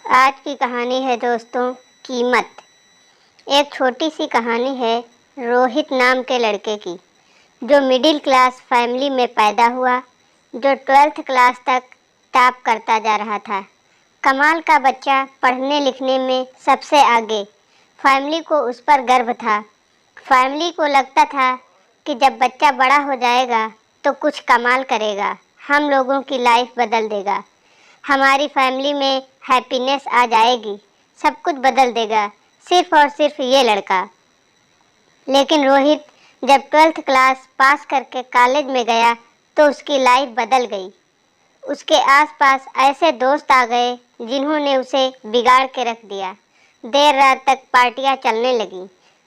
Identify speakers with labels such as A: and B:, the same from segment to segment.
A: आज की कहानी है दोस्तों, कीमत। एक छोटी सी कहानी है रोहित नाम के लड़के की, जो मिडिल क्लास फैमिली में पैदा हुआ, जो 12th क्लास तक टॉप करता जा रहा था। कमाल का बच्चा, पढ़ने लिखने में सबसे आगे। फैमिली को उस पर गर्व था। फैमिली को लगता था कि जब बच्चा बड़ा हो जाएगा तो कुछ कमाल करेगा, हम लोगों की लाइफ बदल देगा, हमारी फैमिली में हैप्पीनेस आ जाएगी, सब कुछ बदल देगा, सिर्फ और सिर्फ ये लड़का। लेकिन रोहित जब 12th क्लास पास करके कॉलेज में गया तो उसकी लाइफ बदल गई। उसके आसपास ऐसे दोस्त आ गए जिन्होंने उसे बिगाड़ के रख दिया। देर रात तक पार्टियां चलने लगी।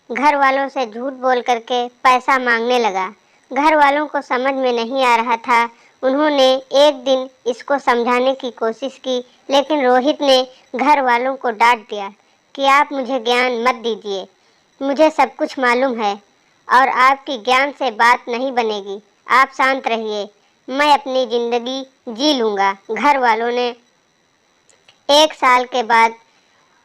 A: घर वालों से झूठ बोल करके पैसा मांगने लगा। घर वालों को समझ में नहीं आ रहा था। उन्होंने एक दिन इसको समझाने की कोशिश की, लेकिन रोहित ने घर वालों को डांट दिया कि आप मुझे ज्ञान मत दीजिए, मुझे सब कुछ मालूम है और आपकी ज्ञान से बात नहीं बनेगी, आप शांत रहिए, मैं अपनी ज़िंदगी जी लूँगा। घर वालों ने 1 साल के बाद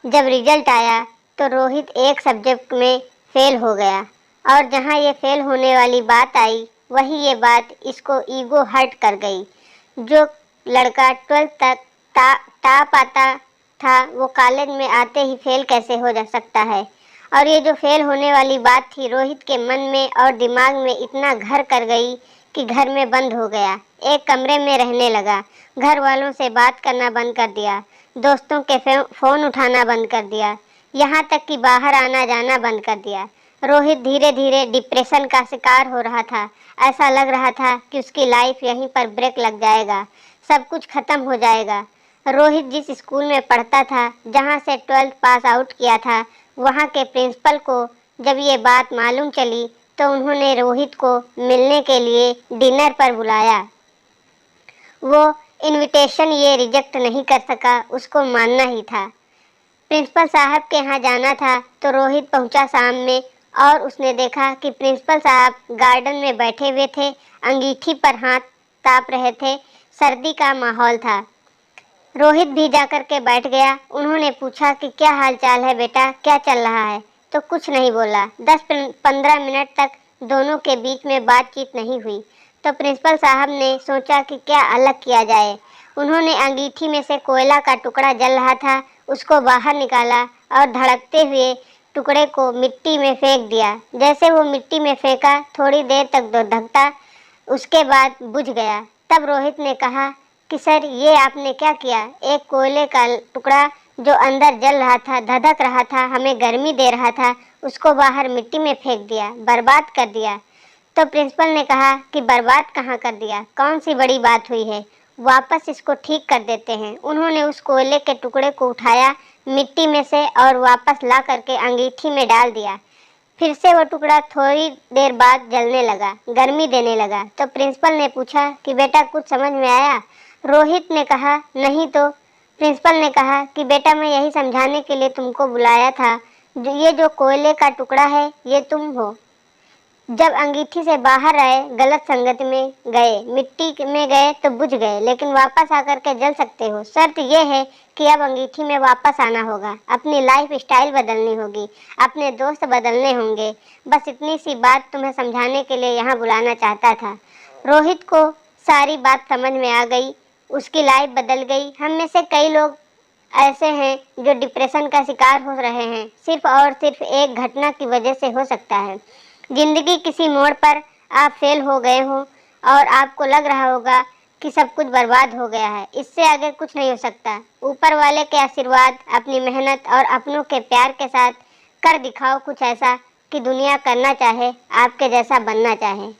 A: जब रिजल्ट आया तो रोहित एक सब्जेक्ट में फेल हो गया, और जहाँ ये फेल होने वाली बात आई वही ये बात इसको ईगो हर्ट कर गई। जो लड़का 12th तक टॉप आता था वो कॉलेज में आते ही फेल कैसे हो जा सकता है। और ये जो फेल होने वाली बात थी रोहित के मन में और दिमाग में इतना घर कर गई कि घर में बंद हो गया, एक कमरे में रहने लगा, घर वालों से बात करना बंद कर दिया, दोस्तों के फ़ोन उठाना बंद कर दिया, यहाँ तक कि बाहर आना जाना बंद कर दिया। रोहित धीरे धीरे डिप्रेशन का शिकार हो रहा था। ऐसा लग रहा था कि उसकी लाइफ यहीं पर ब्रेक लग जाएगा, सब कुछ ख़त्म हो जाएगा। रोहित जिस स्कूल में पढ़ता था, जहाँ से 12th पास आउट किया था, वहाँ के प्रिंसिपल को जब ये बात मालूम चली तो उन्होंने रोहित को मिलने के लिए डिनर पर बुलाया। वो इनविटेशन ये रिजेक्ट नहीं कर सका, उसको मानना ही था। प्रिंसिपल साहब के यहाँ जाना था तो रोहित पहुंचा शाम में, और उसने देखा कि प्रिंसिपल साहब गार्डन में बैठे हुए थे, अंगीठी पर हाथ ताप रहे थे, सर्दी का माहौल था। रोहित भी जाकर के बैठ गया। उन्होंने पूछा कि क्या हाल चाल है बेटा, क्या चल रहा है? तो कुछ नहीं बोला। 10-15 मिनट तक दोनों के बीच में बातचीत नहीं हुई। तो प्रिंसिपल साहब ने सोचा कि क्या अलग किया जाए। उन्होंने अंगीठी में से कोयला का टुकड़ा जल रहा था, उसको बाहर निकाला और धड़कते हुए टुकड़े को मिट्टी में फेंक दिया। जैसे वो मिट्टी में फेंका, थोड़ी देर तक धधकता, उसके बाद बुझ गया। तब रोहित ने कहा कि सर, ये आपने क्या किया? एक कोयले का टुकड़ा जो अंदर जल रहा था, धधक रहा था, हमें गर्मी दे रहा था, उसको बाहर मिट्टी में फेंक दिया, बर्बाद कर दिया। तो प्रिंसिपल ने कहा कि बर्बाद कहाँ कर दिया, कौन सी बड़ी बात हुई है, वापस इसको ठीक कर देते हैं। उन्होंने उस कोयले के टुकड़े को उठाया मिट्टी में से और वापस ला करके अंगीठी में डाल दिया। फिर से वो टुकड़ा थोड़ी देर बाद जलने लगा, गर्मी देने लगा। तो प्रिंसिपल ने पूछा कि बेटा कुछ समझ में आया? रोहित ने कहा नहीं। तो प्रिंसिपल ने कहा कि बेटा, मैं यही समझाने के लिए तुमको बुलाया था, ये जो कोयले का टुकड़ा है ये तुम हो। जब अंगीठी से बाहर आए, गलत संगत में गए, मिट्टी में गए तो बुझ गए, लेकिन वापस आकर के जल सकते हो। शर्त ये है कि अब अंगीठी में वापस आना होगा, अपनी लाइफ स्टाइल बदलनी होगी, अपने दोस्त बदलने होंगे। बस इतनी सी बात तुम्हें समझाने के लिए यहाँ बुलाना चाहता था। रोहित को सारी बात समझ में आ गई, उसकी लाइफ बदल गई। हम में से कई लोग ऐसे हैं जो डिप्रेशन का शिकार हो रहे हैं, सिर्फ और सिर्फ एक घटना की वजह से हो सकता है। जिंदगी किसी मोड़ पर आप फेल हो गए हो और आपको लग रहा होगा कि सब कुछ बर्बाद हो गया है, इससे आगे कुछ नहीं हो सकता। ऊपर वाले के आशीर्वाद, अपनी मेहनत और अपनों के प्यार के साथ कर दिखाओ कुछ ऐसा कि दुनिया करना चाहे, आपके जैसा बनना चाहे।